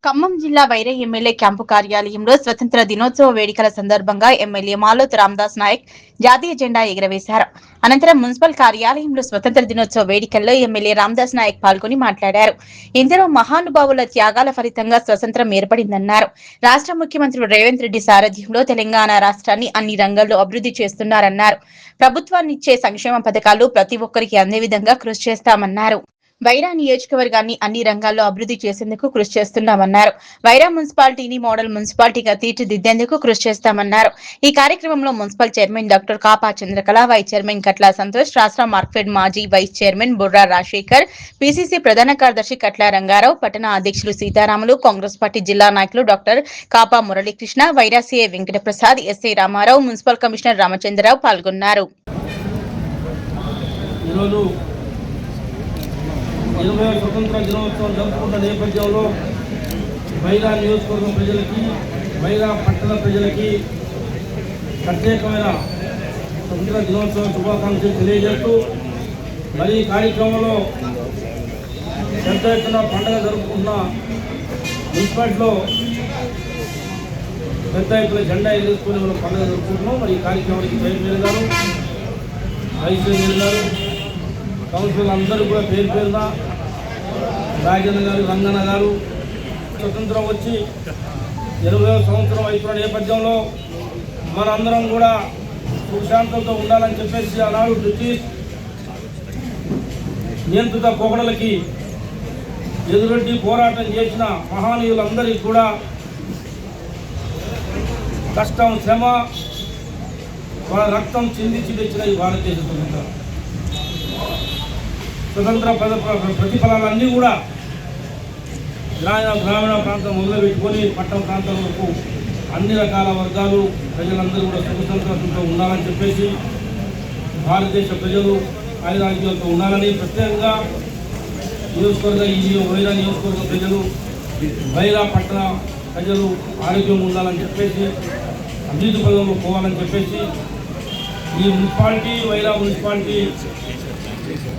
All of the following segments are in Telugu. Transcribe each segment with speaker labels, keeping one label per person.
Speaker 1: ఖమ్మం జిల్లా వైరా ఎమ్మెల్యే క్యాంపు కార్యాలయంలో స్వతంత్ర దినోత్సవ వేడుకల సందర్భంగా ఎమ్మెల్యే మాలోత్ రామదాస్ నాయక్ జాతీయ జెండా ఎగురవేశారు. అనంతరం మున్సిపల్ కార్యాలయంలో స్వతంత్ర దినోత్సవ వేడుకల్లో ఎమ్మెల్యే రామదాస్ నాయక్ పాల్గొని మాట్లాడారు. ఇందులో మహానుభావుల త్యాగాల ఫలితంగా స్వతంత్రం ఏర్పడిందన్నారు. రాష్ట్ర ముఖ్యమంత్రి రేవంత్ రెడ్డి సారథ్యంలో తెలంగాణ రాష్ట్రాన్ని అన్ని రంగాల్లో అభివృద్ధి చేస్తున్నారన్నారు. ప్రభుత్వాన్నిచ్చే సంక్షేమ పథకాలు ప్రతి ఒక్కరికి అందే విధంగా కృషి చేస్తామన్నారు. వైరా నియోజకవర్గాన్ని అన్ని రంగాల్లో అభివృద్ధి చేసేందుకు కృషి చేస్తున్నామన్నారు. వైరా మున్సిపాలిటీని మోడల్ మున్సిపాలిటీగా తీర్చిదిద్దేందుకు కృషి చేస్తామన్నారు. ఈ కార్యక్రమంలో municipal chairman doctor Kapa Chandrakala, vice chairman Katla Santosh, రాష్ట్ర మార్క్ఫెడ్ మాజీ vice chairman Burra Rajasekhar, PCC ప్రధాన కార్యదర్శి కట్ల రంగారావు, పట్టణ అధ్యక్షులు సీతారాములు, కాంగ్రెస్ పార్టీ జిల్లా నాయకులు doctor Kapa Muralikrishna, Wyra CI Venkataprasad, SI Ramarao, municipal commissioner Ramachandrarao పాల్గొన్నారు.
Speaker 2: 20వ స్వతంత్ర దినోత్సవం జరుపుకున్న నేపథ్యంలో వైరా నియోజకవర్గం ప్రజలకి, వైరా పట్టణ ప్రజలకి ప్రత్యేకమైన స్వతంత్ర దినోత్సవ శుభాకాంక్షలు తెలియజేస్తూ మరి ఈ కార్యక్రమంలో పెద్ద ఎత్తున పండుగ జరుపుకున్న మున్సిపాలిటీలో పెద్ద ఎత్తున జెండా ఎగరేసుకుని మనం పండుగ జరుపుకుంటున్నాం. మరి ఈ కార్యక్రమానికి చైర్మన్ గారు, వైస్ చైర్మన్ గారు, కౌన్సిలర్ అందరూ కూడా పేరు పేరున రాజన్న గారు, రంగన్న గారు, స్వతంత్రం వచ్చి 20వ సంవత్సరం అయిపోయిన నేపథ్యంలో మనందరం కూడా సుశాంతంతో ఉండాలని చెప్పేసి ఆనాడు బ్రిటిష్ నియంత్రిత పొగడలకి ఎదురొడ్డి పోరాటం చేసిన మహానీయులందరికీ కూడా కష్టం, శ్రమ, వాళ్ళ రక్తం చిందించి తెచ్చిన ఈ భారతదేశ స్వతంత్ర ప్రతిఫలాలన్నీ కూడా గ్రామీణ ప్రాంతం మొదలుపెట్టుకొని పట్టణ ప్రాంతం వరకు అన్ని రకాల వర్గాలు ప్రజలందరూ కూడా సుఖసంతోషంతో ఉండాలని చెప్పేసి భారతదేశ ప్రజలు ఆయురాగ్యాలతో ఉండాలని ప్రత్యేకంగా వైరా నియోజకవర్గ ప్రజలు, వైరా పట్టణ ప్రజలు ఆరోగ్యంగా ఉండాలని చెప్పేసి, అభివృద్ధి పదంలో పోవాలని చెప్పేసి ఈ మున్సిపాలిటీ, వైరా మున్సిపాలిటీ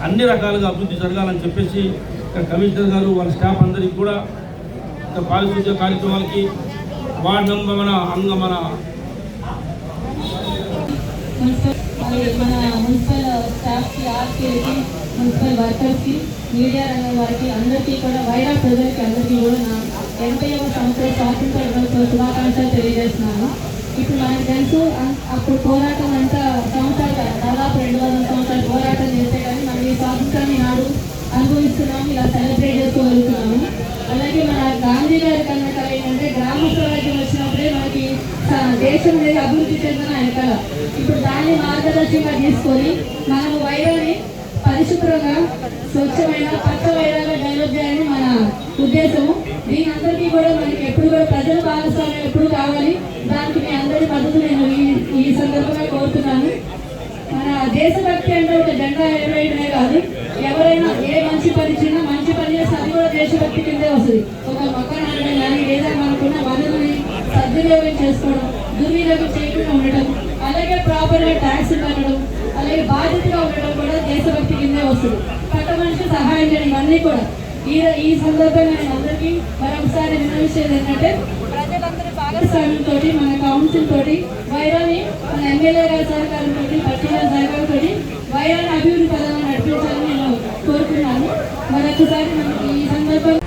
Speaker 2: అన్ని రకాలుగా అభివృద్ధి జరగాలని చెప్పేసి ఇక్కడ కమిషనర్ గారు, వాళ్ళ స్టాఫ్ అందరికీ కూడా పారిశుద్ధ్య కార్యక్రమాలకి వార్డు నంబర్ మన
Speaker 3: మున్సిపల్ స్టాఫ్కి, ఆర్టీకి, మున్సిపల్ వర్కర్స్కి, మీడియా రంగం వారికి అందరికీ కూడా, వైరా ప్రజలకి అందరికీ కూడా నా 80వ సంవత్సర స్వాతంత్ర దినోత్సవ శుభాకాంక్షలు తెలియజేస్తున్నాను. ఇప్పుడు మనకు తెలుసు, అప్పుడు పోరాటం అంతా సంవత్సరాలు, దాదాపు 200 సంవత్సరాలు పోరాటం చేస్తే కానీ మనం ఈ స్వాతంత్రాన్ని నాడు అనుభవిస్తున్నాము, ఇలా సెలబ్రేట్ చేసుకోగలుగుతున్నాము. అలాగే మన గాంధీ గారి కన్నా ఏంటంటే గ్రామ స్వరాజ్యం వచ్చినప్పుడే మనకి దేశం అనేది అభివృద్ధి చెందిన ఆయన కళ. ఇప్పుడు దాన్ని మార్గదర్శకంగా తీసుకొని మనము వైరాన్ని పరిశుభ్రంగా, స్వచ్ఛమైన, పచ్చ వైరాగా డెవలప్ చేయాలని మన ఉద్దేశము. దీని అందరికీ కూడా మనకి ఎప్పుడు కూడా ప్రజల భాగస్వామ్యం ఎప్పుడు కావాలి. దానికి మీ అందరి మద్దతు నేను ఈ సందర్భంగా కోరుతున్నాను. మన దేశభక్తి అంటే ఒక జెండా ఎగరేయడమే కాదు, ఎవరైనా ఏ మంచి పని, చిన్న మంచి పని చేస్తే అది కూడా దేశభక్తి కిందే వస్తుంది. ఒక మొక్కను అనడం కానీ, లేదా మనకున్న వనరుని సద్వినియోగం చేసుకోవడం, దుర్వినియోగం చేయకుండా ఉండటం, అలాగే ప్రాపర్గా ట్యాక్స్ కట్టడం, అలాగే బాధ్యతగా ఉండడం కూడా దేశభక్తి కిందే వస్తుంది. పట్ట మనిషి సహాయం చేయడం, ఇవన్నీ కూడా ఈ సందర్భంగా నేను అందరికీ మరొకసారి విన్నవించేది ఏంటంటే ప్రజలందరి భాగస్వామ్యంతో, మన కౌన్సిల్ తోటి, వైరాని మన ఎమ్మెల్యే గారి సహకారంతో, పార్టీ గారి సహకారంతో వైరాని అభివృద్ధి పదాలను నడిపించాలని నేను కోరుకున్నాను. మరొకసారి మనకి ఈ సందర్భంగా